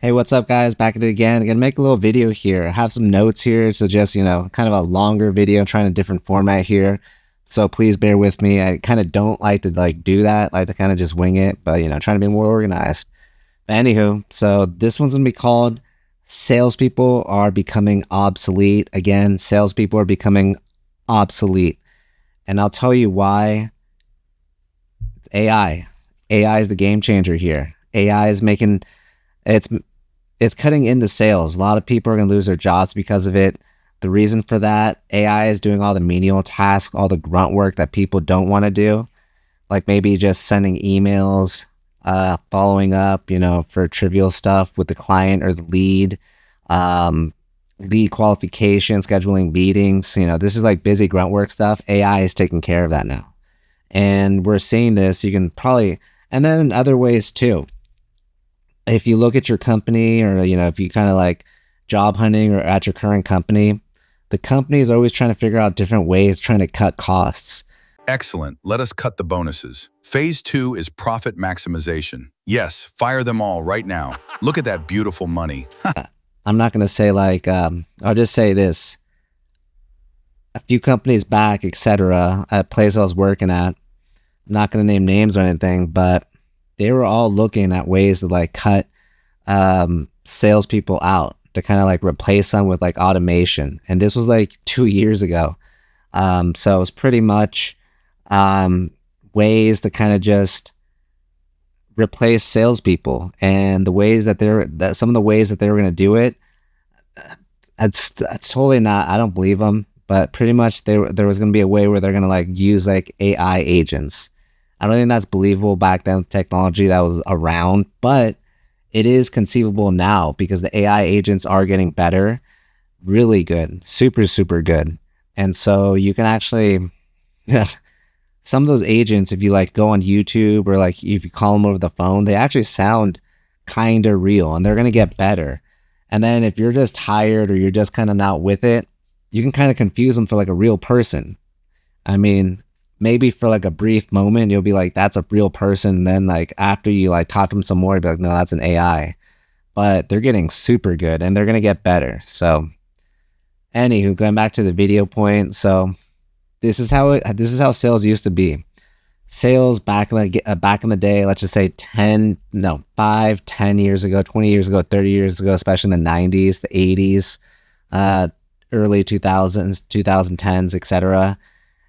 Hey, what's up, guys? Back at it again. I'm gonna make a little video here. I have some notes here, so just, kind of a longer video, trying a different format here. So please bear with me. I kind of don't like to do that. I like to kind of just wing it, but trying to be more organized. But anywho, so this one's gonna be called Salespeople Are Becoming Obsolete. Again, salespeople are becoming obsolete. And I'll tell you why. It's AI. AI is the game changer here. AI is making it's it's cutting into sales. A lot of people are going to lose their jobs because of it. The reason for that, AI is doing all the menial tasks, all the grunt work that people don't want to do, like maybe just sending emails, following up, for trivial stuff with the client or the lead, lead qualification, scheduling meetings. This is like busy grunt work stuff. AI is taking care of that now. And we're seeing this. You can probably, and then in other ways too. If you look at your company, or if you kind of like job hunting or at your current company, the company is always trying to figure out different ways, trying to cut costs. Excellent. Let us cut the bonuses. Phase 2 is profit maximization. Yes, fire them all right now. Look at that beautiful money. I'm not going to say I'll just say this. A few companies back, etc., at a place I was working at, I'm not going to name names or anything, but they were all looking at ways to cut salespeople out, to kind of replace them with automation. And this was 2 years ago. So it was pretty much ways to kind of just replace salespeople, and the ways that some of the ways that they were going to do it. That's totally not. I don't believe them. But pretty much there was going to be a way where they're going to use AI agents. I don't think that's believable back then, technology that was around, but it is conceivable now because the AI agents are getting better, really good, super, super good. And so you can actually, some of those agents, if you go on YouTube, or if you call them over the phone, they actually sound kind of real, and they're going to get better. And then if you're just tired or you're just kind of not with it, you can kind of confuse them for a real person. I mean, maybe for a brief moment, you'll be like, that's a real person. And then after you talk to them some more, you'll be like, no, that's an AI. But they're getting super good, and they're going to get better. So anywho, going back to the video point. So this is how sales used to be. Sales back in the day, let's just say 5, 10 years ago, 20 years ago, 30 years ago, especially in the 90s, the 80s, early 2000s, 2010s, etc.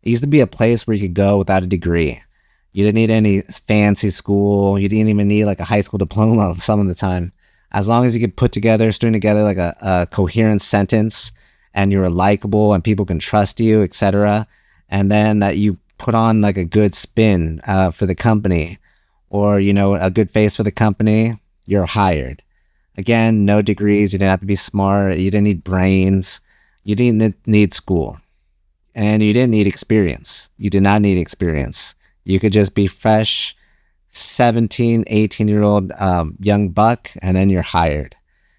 It used to be a place where you could go without a degree. You didn't need any fancy school. You didn't even need a high school diploma some of the time. As long as you could string together a coherent sentence, and you were likable and people can trust you, etc. And then that you put on a good spin for the company, or, a good face for the company, you're hired. Again, no degrees. You didn't have to be smart. You didn't need brains. You didn't need school. And you didn't need experience. You did not need experience. You could just be fresh, 17, 18-year-old young buck, and then you're hired.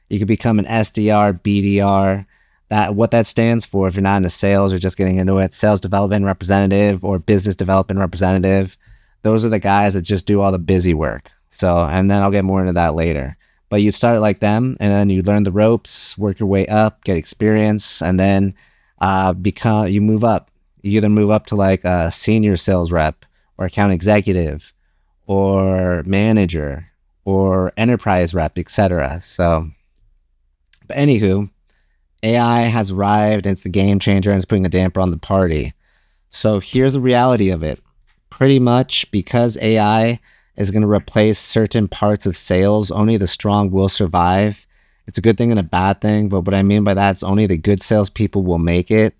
You could become an SDR, BDR. What that stands for, if you're not into sales or just getting into it, sales development representative or business development representative. Those are the guys that just do all the busy work. So, and then I'll get more into that later. But you start like them, and then you learn the ropes, work your way up, get experience, and then you move up. You either move up to a senior sales rep, or account executive, or manager, or enterprise rep, etc. So, but anywho, AI has arrived, and it's the game changer, and it's putting a damper on the party. So here's the reality of it. Pretty much because AI is going to replace certain parts of sales, only the strong will survive. It's a good thing and a bad thing, but what I mean by that is only the good salespeople will make it.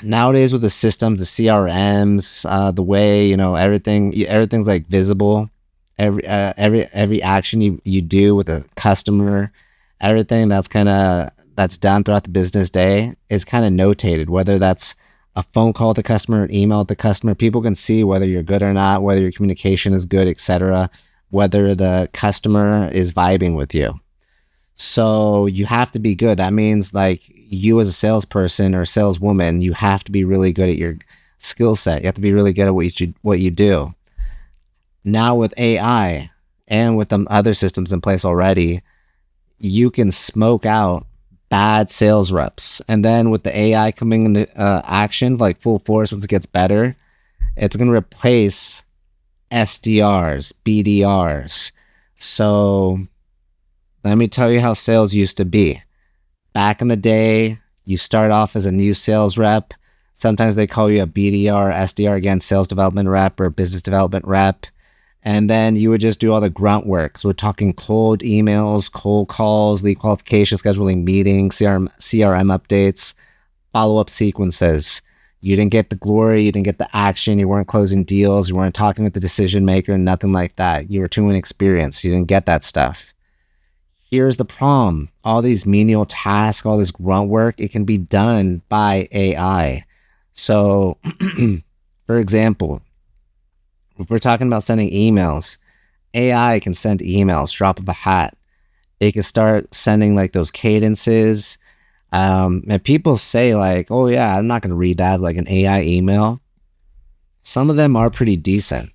Nowadays with the systems, the CRMs, the way everything's visible. Every action you do with a customer, everything that's done throughout the business day is kind of notated. Whether that's a phone call to the customer, an email to the customer, people can see whether you're good or not, whether your communication is good, etc. Whether the customer is vibing with you. So you have to be good. That means you as a salesperson or saleswoman, you have to be really good at your skill set. You have to be really good at what you do. Now with AI, and with the other systems in place already, you can smoke out bad sales reps. And then with the AI coming into action, like full force, once it gets better, it's going to replace SDRs, BDRs. So let me tell you how sales used to be. Back in the day, you start off as a new sales rep. Sometimes they call you a BDR, SDR, again, sales development rep or business development rep. And then you would just do all the grunt work. So we're talking cold emails, cold calls, lead qualification, scheduling meetings, CRM updates, follow-up sequences. You didn't get the glory, you didn't get the action, you weren't closing deals, you weren't talking with the decision maker, nothing like that. You were too inexperienced, you didn't get that stuff. Here's the problem. All these menial tasks, all this grunt work, it can be done by AI. So, for example, if we're talking about sending emails, AI can send emails, drop of a hat. It can start sending like those cadences. And people say like, oh yeah, I'm not going to read that like an AI email. Some of them are pretty decent.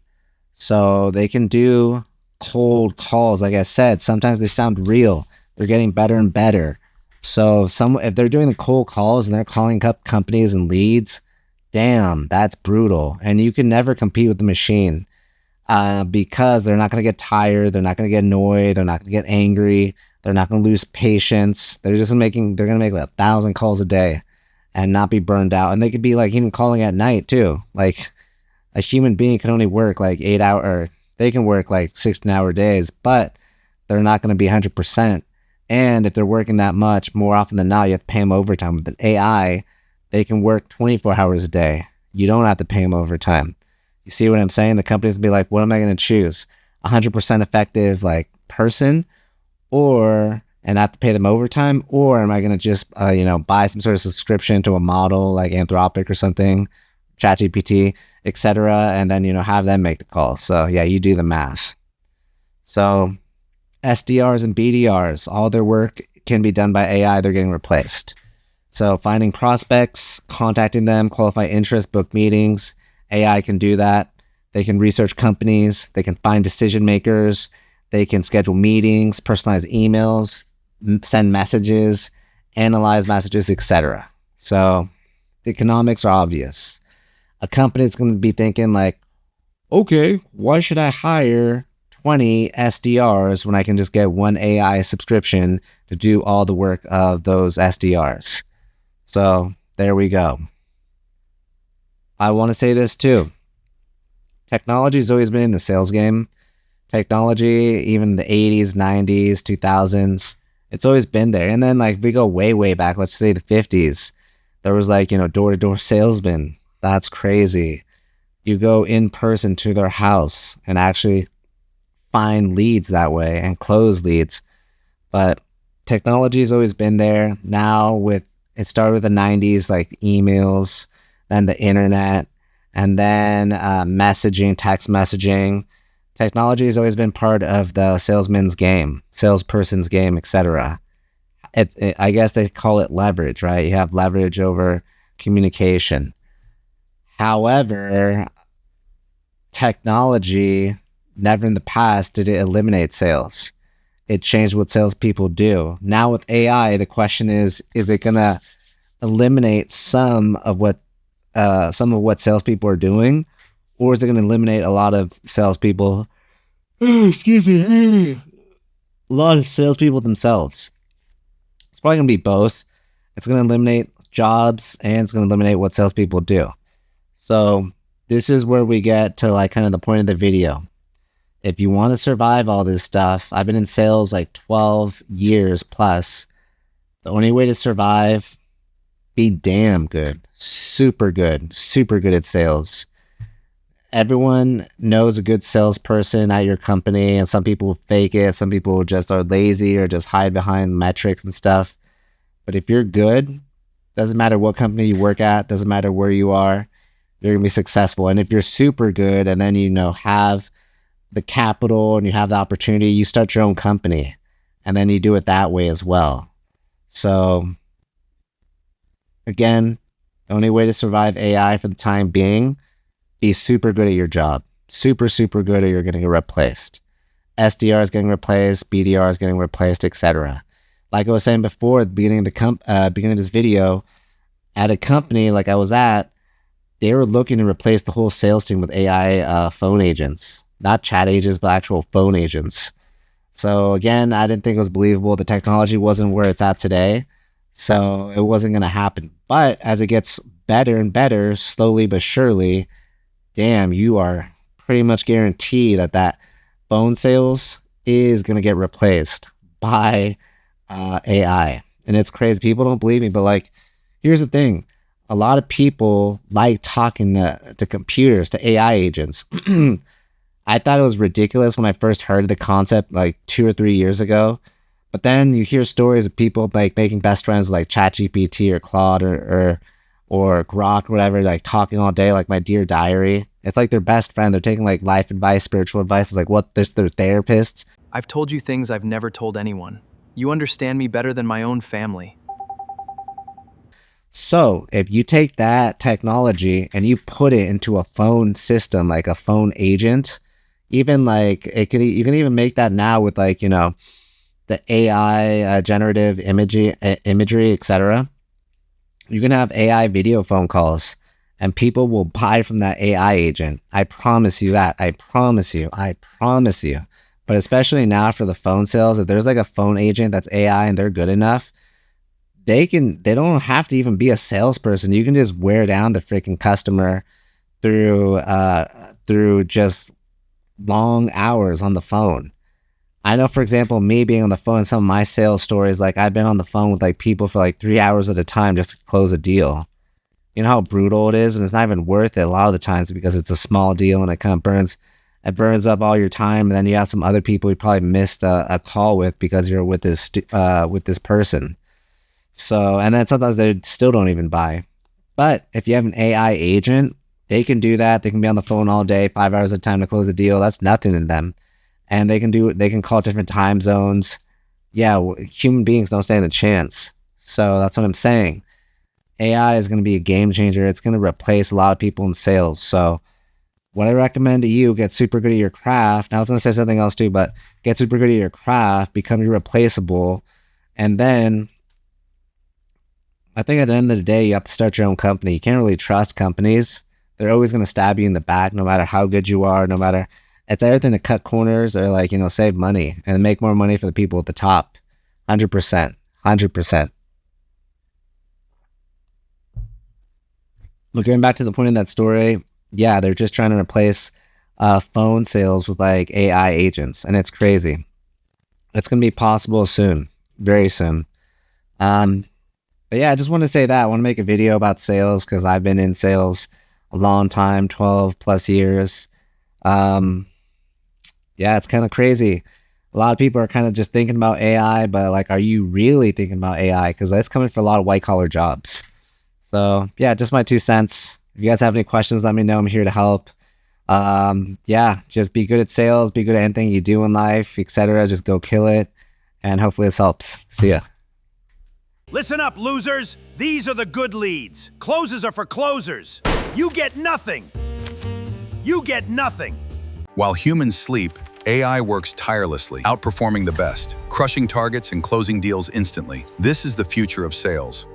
So they can do cold calls. Like I said, sometimes they sound real. They're getting better and better. So if they're doing the cold calls and they're calling up companies and leads, damn, that's brutal. And you can never compete with the machine because they're not going to get tired. They're not going to get annoyed. They're not going to get angry. They're not going to lose patience. They're going to make like 1,000 calls a day and not be burned out. And they could be like even calling at night too. Like a human being can only work like 8 hour, or they can work like 16-hour days, but they're not going to be 100%. And if they're working that much, more often than not, you have to pay them overtime. With an AI, they can work 24 hours a day. You don't have to pay them overtime. You see what I'm saying? The companies will be like, what am I going to choose? 100% effective like person, and I have to pay them overtime, or am I going to just, buy some sort of subscription to a model like Anthropic or something, ChatGPT, etc., and then, have them make the call. So yeah, you do the math. So SDRs and BDRs, all their work can be done by AI. They're getting replaced. So finding prospects, contacting them, qualify interest, book meetings, AI can do that. They can research companies. They can find decision makers. They can schedule meetings, personalize emails, send messages, analyze messages, etc. So the economics are obvious. A company is going to be thinking like, okay, why should I hire 20 SDRs when I can just get one AI subscription to do all the work of those SDRs? So there we go. I want to say this too. Technology has always been in the sales game. Technology, even the 80s, 90s, 2000s, it's always been there. And then like we go way, way back, let's say the 50s, there was like, door-to-door salesmen. That's crazy. You go in person to their house and actually find leads that way and close leads. But technology has always been there. Now it started with the 90s, like emails, then the internet, and then messaging, text messaging. Technology has always been part of the salesman's game, salesperson's game, etc. I guess they call it leverage, right? You have leverage over communication. However, technology never in the past did it eliminate sales. It changed what salespeople do. Now with AI, the question is it going to eliminate some of what salespeople are doing, or is it going to eliminate a lot of salespeople? Excuse me, a lot of salespeople themselves. It's probably going to be both. It's going to eliminate jobs and it's going to eliminate what salespeople do. So this is where we get to like kind of the point of the video. If you want to survive all this stuff, I've been in sales like 12 years plus. The only way to survive, be damn good, super good at sales. Everyone knows a good salesperson at your company, and some people fake it. Some people just are lazy or just hide behind metrics and stuff. But if you're good, doesn't matter what company you work at, doesn't matter where you are, you're going to be successful. And if you're super good and then, have the capital and you have the opportunity, you start your own company and then you do it that way as well. So again, the only way to survive AI for the time being, be super good at your job. Super good or you're going to get replaced. SDRs getting replaced, BDRs getting replaced, etc. Like I was saying before at the beginning of beginning of this video, at a company like I was at, they were looking to replace the whole sales team with AI phone agents, not chat agents, but actual phone agents. So again, I didn't think it was believable. The technology wasn't where it's at today, so it wasn't going to happen. But as it gets better and better, slowly but surely, damn, you are pretty much guaranteed that that phone sales is going to get replaced by AI. And it's crazy. People don't believe me, but like, here's the thing. A lot of people like talking to computers, to AI agents. I thought it was ridiculous when I first heard the concept like 2 or 3 years ago. But then you hear stories of people like making best friends like ChatGPT or Claude or Grok or whatever, like talking all day, like my dear diary. It's like their best friend. They're taking like life advice, spiritual advice. It's like what this their therapists. I've told you things I've never told anyone. You understand me better than my own family. So if you take that technology and you put it into a phone system, like a phone agent, even like you can even make that now with like, the AI generative imagery, etc. You can have AI video phone calls and people will buy from that AI agent. I promise you that. I promise you. I promise you. But especially now for the phone sales, if there's like a phone agent that's AI and they're good enough, they don't have to even be a salesperson. You can just wear down the freaking customer through just long hours on the phone. I know, for example, me being on the phone, some of my sales stories, like I've been on the phone with like people for like 3 hours at a time just to close a deal. You know how brutal it is, and it's not even worth it a lot of the times because it's a small deal and it kind of burns up all your time. And then you have some other people you probably missed a call with because you're with this person. So, and then sometimes they still don't even buy. But if you have an AI agent, they can do that. They can be on the phone all day, 5 hours at a time to close a deal. That's nothing to them. And they can call different time zones. Yeah, human beings don't stand a chance. So that's what I'm saying. AI is going to be a game changer. It's going to replace a lot of people in sales. So what I recommend to you, get super good at your craft. Now I was going to say something else too, but get super good at your craft, become irreplaceable. And then I think at the end of the day, you have to start your own company. You can't really trust companies. They're always going to stab you in the back, no matter how good you are, no matter, it's everything to cut corners or like, save money and make more money for the people at the top. 100%, 100%. But going back to the point of that story, yeah, they're just trying to replace phone sales with like AI agents, and it's crazy. It's going to be possible soon, very soon. But yeah, I just want to say that I want to make a video about sales because I've been in sales a long time, 12 plus years. Yeah, it's kind of crazy. A lot of people are kind of just thinking about AI, but like, are you really thinking about AI? Because that's coming for a lot of white collar jobs. So yeah, just my 2 cents. If you guys have any questions, let me know. I'm here to help. Yeah, just be good at sales, be good at anything you do in life, etc. Just go kill it. And hopefully this helps. See ya. Listen up, losers. These are the good leads. Closes are for closers. You get nothing. You get nothing. While humans sleep, AI works tirelessly, outperforming the best, crushing targets and closing deals instantly. This is the future of sales.